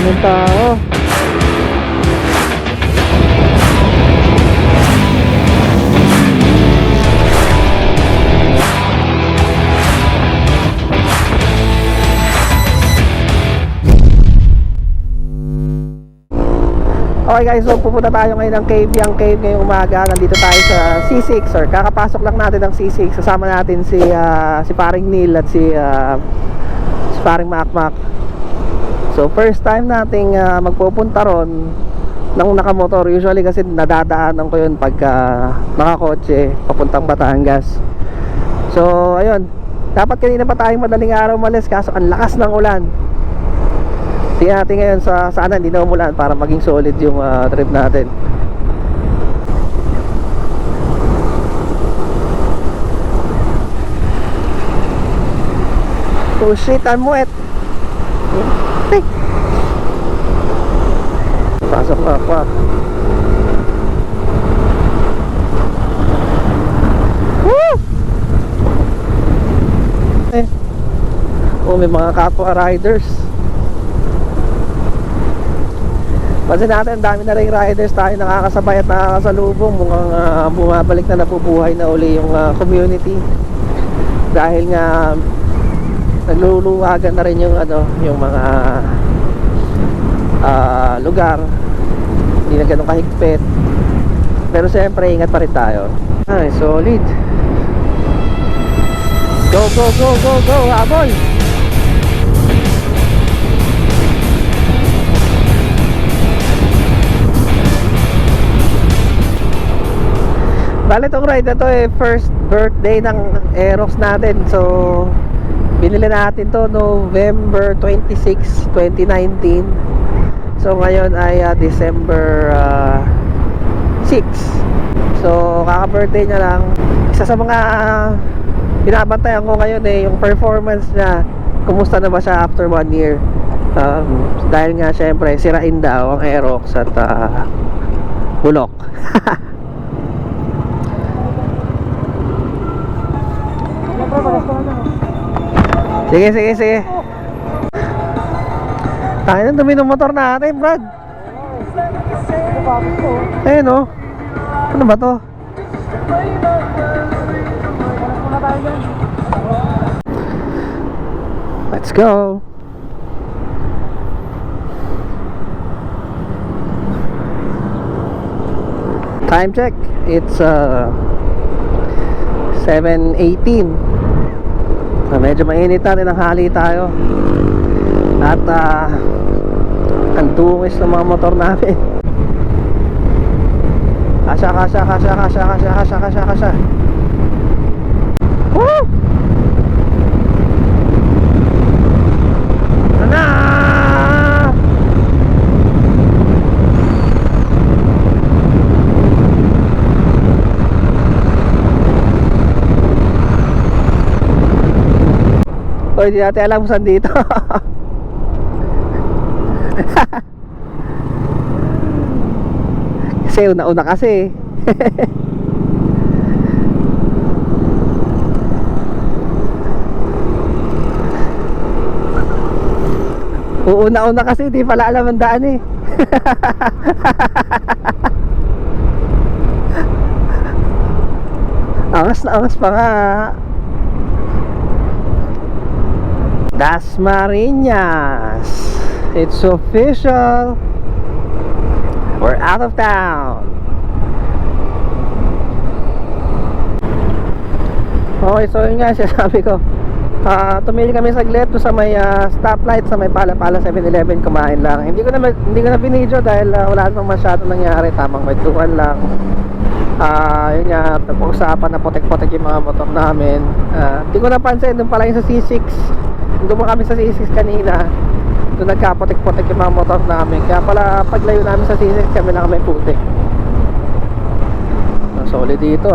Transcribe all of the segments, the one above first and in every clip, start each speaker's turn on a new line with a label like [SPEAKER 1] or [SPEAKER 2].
[SPEAKER 1] daming tao. Okay guys, so pupunta tayo ngayon ng cave, yung cave ngayong umaga. Nandito tayo sa C6, or kakapasok lang natin ng C6. Kasama natin si paring Neil at si paring Makmak. So first time nating magpupunta ron ng nakamotor. Usually kasi nadadaanan ko yun pagka nakakotse papuntang Batangas. So ayun, dapat kanina pa tayong madaling araw umalis, kaso ang lakas ng ulan. Tingnan natin ngayon sa sana hindi na umulan para maging solid yung trip natin. Oh shit, I'm wet. Pasok na pa. Woo! Oh, may mga kapwa riders. Pansin natin, ang dami na rin riders tayo nakakasabay at nakakasalubong. Mukhang bumabalik na, nabubuhay na uli yung community. Dahil nga nagluluwagan na rin yung yung mga lugar. Hindi na ganun kahigpit. Pero siyempre, ingat pa rin tayo. Ay, solid. Go, go, go, go, go, habol! Bale, itong ride na to first birthday ng Aerox natin. So binili natin to November 26, 2019. So ngayon ay December 6. So kaka-birthday niya lang. Isa sa mga binabantayan ko ngayon yung performance niya. Kumusta na ba siya after 1 year? Dahil nga syempre sirain daw ang Aerox at bulok. Sige, sige, sige. Tayo na, dumi ng motor natin, Brad. Ayun o. Ano ba to? Let's go. Time check. It's 7:18. Medyo mainit na, tinanghali tayo. At ang dungis ng mga motor namin. Kasya, kasya, kasya, kasya, kasya, kasya, kasya, kasya. Woo! Ano? O, hindi natin alam kung saan dito. Kasi una-una kasi. Una-una kasi, di pala alam ang daan eh. Angas na angas pa nga. Dasmariñas, it's official. We're out of town. Okay, so yun nga sinasabi ko. Tumili kami saglit sa may stoplight sa may Pala-Pala 7-Eleven, kumain lang. Hindi ko na binidyo dahil wala namang masyado nangyari, tamang may tuwan lang. Yun nga, pag-usapan na potek-potek yung mga motor namin. Hindi ko napansin, doon pala yung sa C6. Doon kami sa C6 kanina. Doon nagkapotek-potek yung mga motor namin. Kaya pala paglayo namin sa C6, kami lang may putik. Solid dito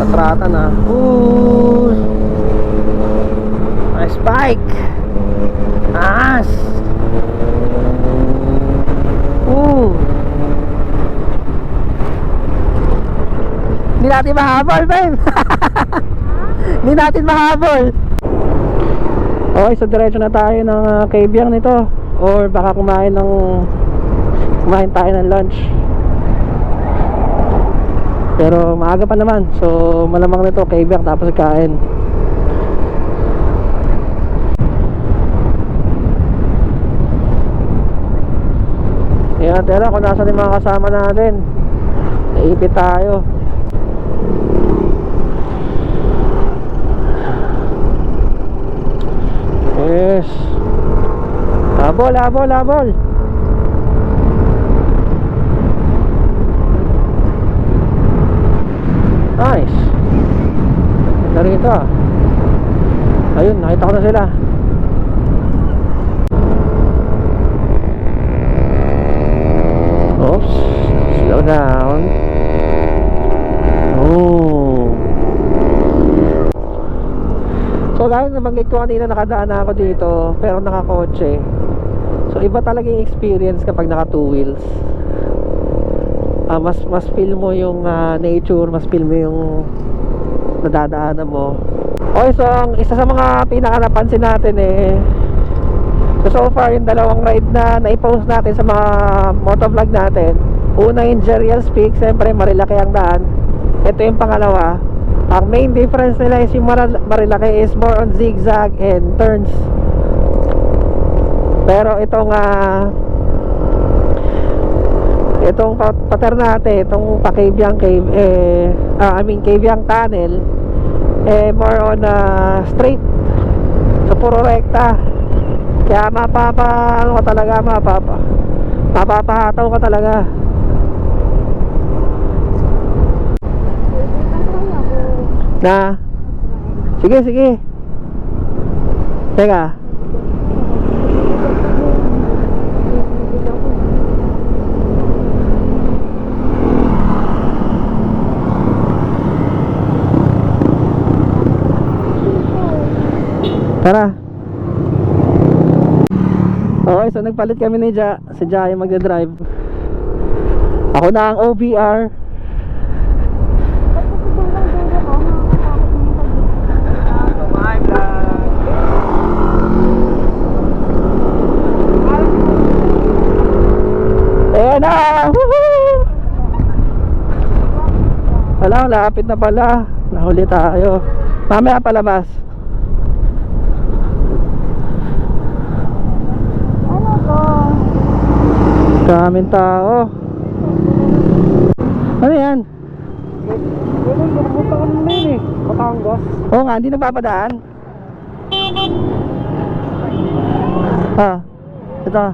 [SPEAKER 1] Natrata na. Ooh, nice bike. Nice. Ooh, hindi natin mahabol, babe. Hindi natin mahabol. Okay, so diretso na tayo ng Kabyang nito. or baka kumain tayo ng lunch. Pero maaga pa naman, so malamang nito kaibiyak tapos kain. Yan, tera kung nasa yung mga kasama natin. Naipit tayo. Yes. Habol, habol, habol. Nice. Ganda rito ah. Ayun, nakita ko na sila. Oops. Slow down. Oh. So dahil nabanggit ko kanina, nakadaan na ako dito pero nakakotse. So iba talaga yung experience kapag naka two wheels. Mas feel mo yung nature, mas feel mo yung nadadaanan mo. Okay, so ang isa sa mga pinaka napansin natin so far yung dalawang ride na naipost natin sa mga motovlog natin. Una yung Jerial's Peak, siyempre Marilaki ang daan. Ito yung pangalawa. Ang main difference nila is yung Marilaki is more on zigzag and turns. Pero itong Paternate, itong pa-Caviang Cave Caviang Tunnel more on straight. So puro rekta. Kaya mapapahataw ka talaga. Na sige. Teka. Tara. Okay, so nagpalit kami ni Ja. Si Ja yung magdadrive. Ako na ang OBR. Ayan na! Woohoo! Wala, lapit na pala. Nahuli tayo. Mamaya palabas. Daming tao. Ano yan? Pupunta ko naman yun Batangas. Oo nga, hindi napapadaan. Ito.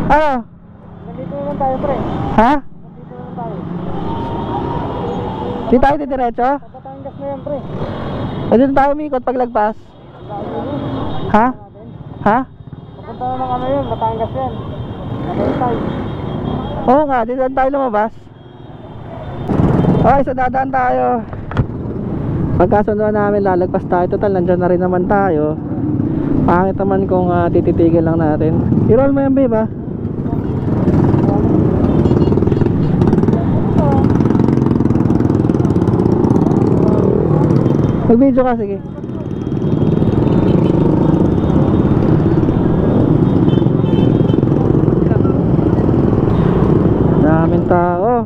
[SPEAKER 1] Ano? Nandito naman tayo, pre. Ha? Nandito naman tayo. Di tayo diretso? Batangas na yan, pre. Nandito tayo umikot paglagpas. Ha? Ha? Papunta na ng yun, Batangas yan. Oo nga, dito tayo lumabas. Okay, so dadaan tayo. Pagkasunduan namin, lalagpas tayo. Total, nandyan na rin naman tayo. Pangit naman kung tititigil lang natin. I-roll mo yan, babe, ha? Mag-video ka, sige. Daming tao.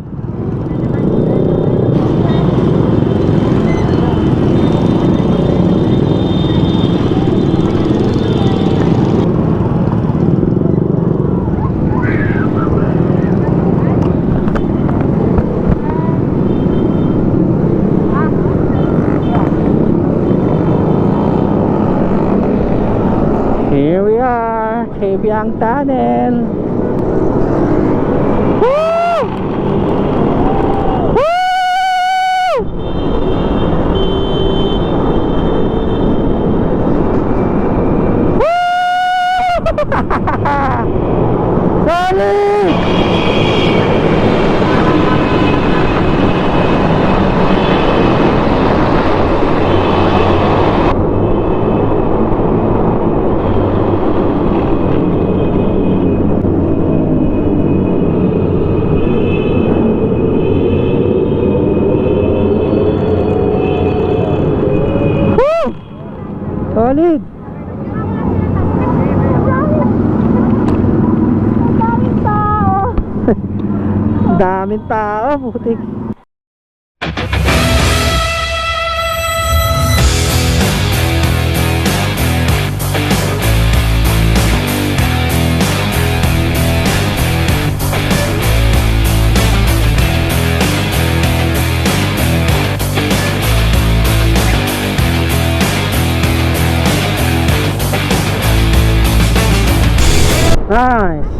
[SPEAKER 1] Here we are, Caviang Tunnel. Woo! Woo! Woo! Solid! Solid. Daming tao, putik. Nice.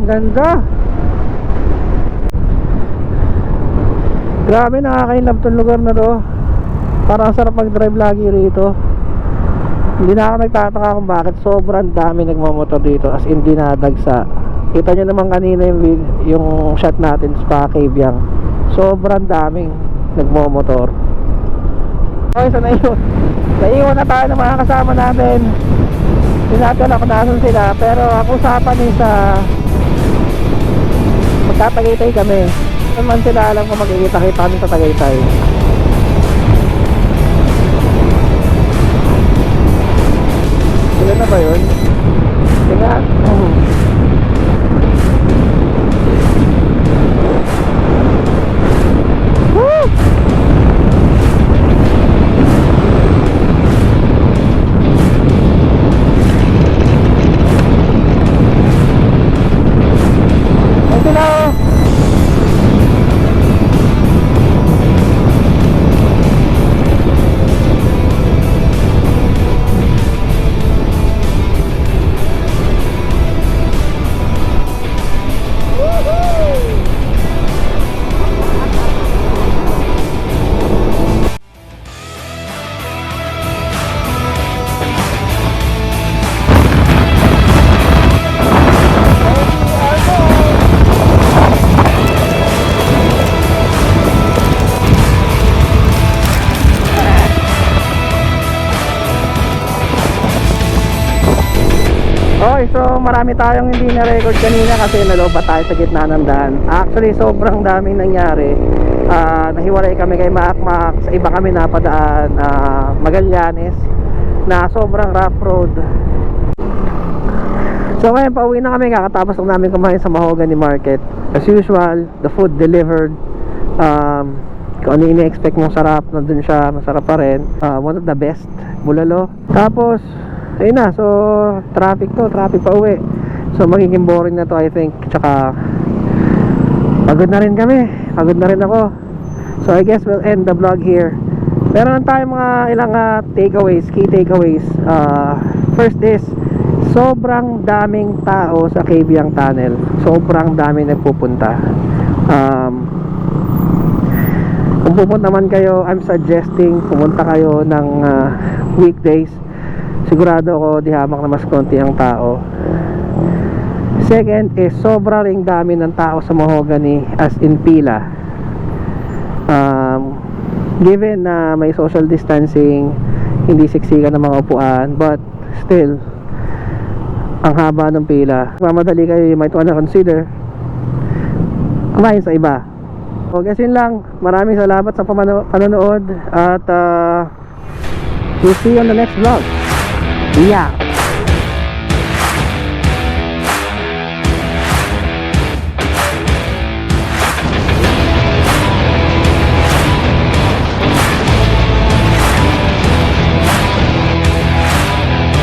[SPEAKER 1] Ganda. Grabe, nakakainlove tong lugar na to. Parang sarap mag-drive lagi rito. Hindi na ako nagtataka kung bakit sobrang dami nagmamotor dito, as in dinadagsa. Kita nyo naman kanina yung shot natin sa Kabyang. Sobrang daming nagmamotor. Okay, so naiwan na tayo ng mga kasama natin. Hindi natin alam kung nasan sila, pero ang usapan is magtatagaytay kami. Naman sila alam kung magkikita-kita kami sa Tagaytay. Sila na ba yun? Tingnan. Woo! Hello. Okay, so marami tayong hindi na-record kanina kasi nalobat tayo sa gitna ng daan. Actually, sobrang daming nangyari. Nahiwalay kami kay Mac. Sa iba kami napadaan, Magallanes, na sobrang rough road. So ngayon, pauwi na kami. Kakatapos lang namin kumain sa Mahogany Market. As usual, the food delivered. Kung ano ini-expect mong sarap, nandun siya, masarap pa rin. One of the best, bulalo. Tapos ayun na, so traffic pa uwi. So magiging boring na to, I think. Tsaka pagod na rin kami, pagod na rin ako. So I guess we'll end the vlog here. Meron tayong mga ilang takeaways, key takeaways. First is, sobrang daming tao sa Kabyang Tunnel. Sobrang daming nagpupunta. Kung pupunta man kayo, I'm suggesting pumunta kayo ng weekdays. Sigurado ako di hamak na mas konti ang tao. Second is, sobra ring dami ng tao sa Mahogany, as in pila. Given na may social distancing, hindi siksikan ng mga upuan, but still ang haba ng pila. Mamadali kayo, you might wanna consider kumain sa iba. So guys, yun lang. Maraming salamat sa panonood. At we'll see you on the next vlog. Yeah.